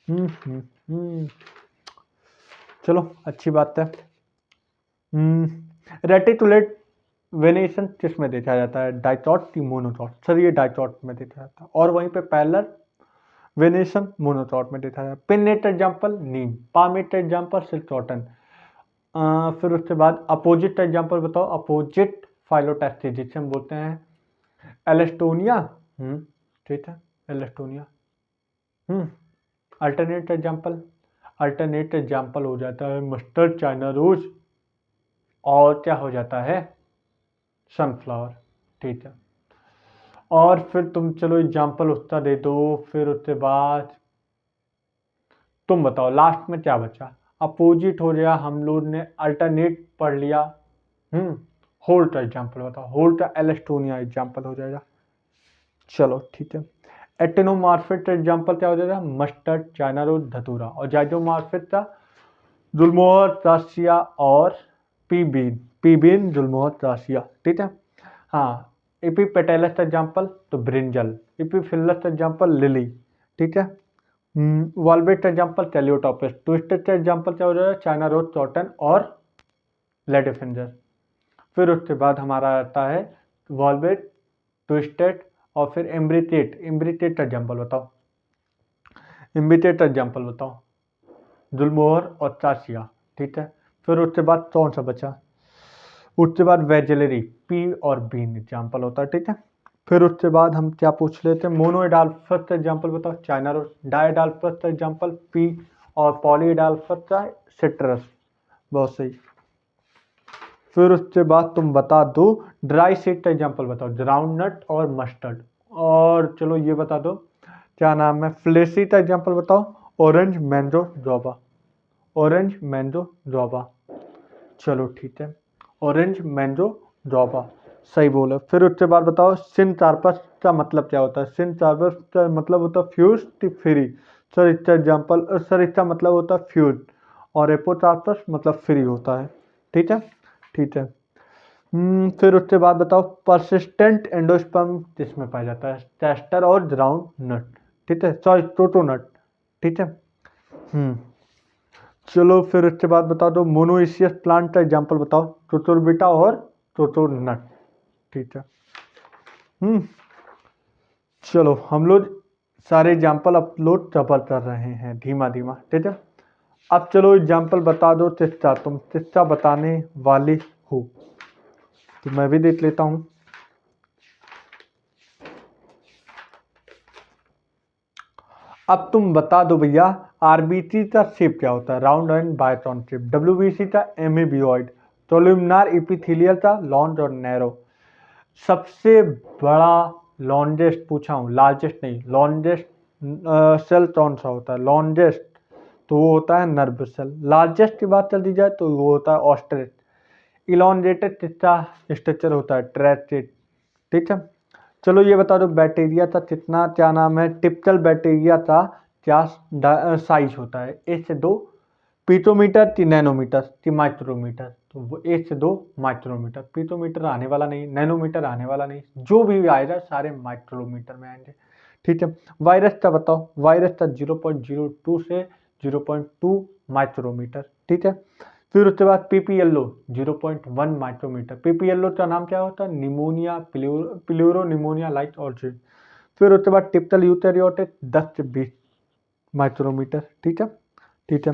हम्म हम्म हम्म, चलो अच्छी बात है। रेटिकुलेट वेनेशन किस में देखा जाता है? डाइटॉट की मोनोटॉट? सर ये डाइटॉट में देखा जाता है, और वहीं पे पैरेलल वेनेशन मोनोटॉट में देखा जाता है। पिन्नेट एग्जाम्पल नीम, पामेट एग्जाम्पल सिल्टॉटन। फिर उसके बाद अपोजिट एग्जाम्पल बताओ, अपोजिट फाइलोटेक्सी जिसे हम बोलते हैं एलेस्टोनिया। ठीक है, एलेस्टोनिया। अल्टरनेट एग्जाम्पल, अल्टरनेट एग्जाम्पल हो जाता है मस्टर्ड, चाइना रोज, और क्या हो जाता है? सनफ्लावर, ठीक है। और फिर तुम चलो एग्जाम्पल उसका दे दो, फिर उसके बाद तुम बताओ लास्ट में क्या बचा? अपोजिट हो गया, हम लोग ने अल्टरनेट पढ़ लिया। होल्ट का एग्जाम्पल बताओ, होल्ट का एलेस्टोनिया एग्जाम्पल हो जाएगा। चलो ठीक है। एटेनोमार्फिक एग्जाम्पल क्या हो जाएगा? मस्टर्ड, चाइना रोज, धतूरा। और जाइजोमार्फिक का जुलमोहर, राशिया और पीबीन, पीबीन, जुलमोहर, राशिया, ठीक है। हाँ, एपीपेटैलस एग्जाम्पल तो ब्रिंजल, एपीफिलस एग्जाम्पल लिली, ठीक है। वॉल्वेट एग्जाम्पल कैलियोटॉपस, ट्विस्टेड एग्जाम्पल क्या हो जाएगा? चाइना रोज, टॉटन और लेडिफिंजर। फिर उसके बाद हमारा आता है वॉल्वेट, ट्विस्टेड, और फिर एम्ब्रिटेट, एम्ब्रिटेट एग्जाम्पल बताओ, एम्ब्रिटेट एग्जाम्पल बताओ, जुलमोहर और चासिया, ठीक है। फिर उसके बाद कौन सा बचा? उसके बाद वेजलरी, पी और बीन एग्जाम्पल होता है, ठीक है। फिर उसके बाद हम क्या पूछ लेते हैं? मोनोएडाल्फस एग्जाम्पल बताओ, चाइना रोज, डायडाल्फस एग्जाम्पल पी, और पॉलीडाल्फस का सिट्रस, बहुत सही। फिर उसके बाद तुम बता दो ड्राई सीड एग्जाम्पल बताओ, ग्राउंड नट और मस्टर्ड। और चलो ये बता दो क्या नाम है, फ्लेसी का एग्जाम्पल बताओ, orange, mango, Joba, orange, mango, Joba. चलो ठीक है, ऑरेंज, मैंगो, जोबा, सही बोला। फिर उसके बाद बताओ सिनकार्पस का मतलब क्या होता है? सिनकार्पस का मतलब होता है फ्यूज फ्री। सर इसका एग्जाम्पल, सर इसका मतलब होता है फ्यूज, और एपोटार्पस मतलब फ्री होता है, ठीक है। ठीक है। फिर उसके बाद बताओ परसिस्टेंट एंडोस्पर्म किसमें पाया जाता है? टेस्टर और ग्राउंड नट, ठीक है, सॉरी टोटोनट, ठीक है। हम्म चलो फिर उसके बाद बता दो मोनोइसियस प्लांट का एग्जाम्पल बताओ, टोटोरबिटा और टोटोनट, ठीक है। हम्म चलो हम लोग सारे एग्जाम्पल अपलोड कवर कर रहे हैं धीमा धीमा, ठीक है। अब चलो एग्जाम्पल बता दो किसका, तुम किसका बताने वाले हो, तो मैं भी देख लेता हूँ। अब तुम बता दो भैया, आरबीसी का शेप क्या होता है? राउंड एंड बायटॉन शेप। डब्ल्यूबीसी का एमीबियोइड। कोलुमिनार एपिथेलियल का लॉन्ज और नैरो। सबसे बड़ा लॉन्जेस्ट पूछा हूँ, लार्जेस्ट नहीं, लॉन्जेस्ट सेल कौन सा होता है? लॉन्जेस्ट तो वो होता है नर्व सेल। लार्जेस्ट की बात चल दी जाए तो वो होता है ऑस्ट्रिच। इलॉन्गेटेड कितना स्ट्रक्चर होता है? ट्रैचेट, ठीक है। चलो ये बता दो बैक्टीरिया का कितना, क्या नाम है, टिपिकल बैक्टीरिया का क्या साइज होता है? 1 से 2 पीटोमीटर की नैनोमीटर की माइक्रोमीटर? तो वो 1 से 2 माइक्रोमीटर, पीटोमीटर आने वाला नहीं, नैनोमीटर आने वाला नहीं, जो भी आएगा सारे माइक्रोमीटर में आएंगे, ठीक है। वायरस का बताओ, वायरस का 0.02 से 0.2 माइक्रोमीटर, ठीक है। फिर उसके बाद पीपीएलओ 0.1 माइक्रोमीटर। पीपीएलओ का नाम क्या होता है? Pneumonia, pleuro pneumonia like orchid. फिर उसके बाद टिपिकल यूकेरियोटिक 10 से 20 माइक्रोमीटर, ठीक है। ठीक है।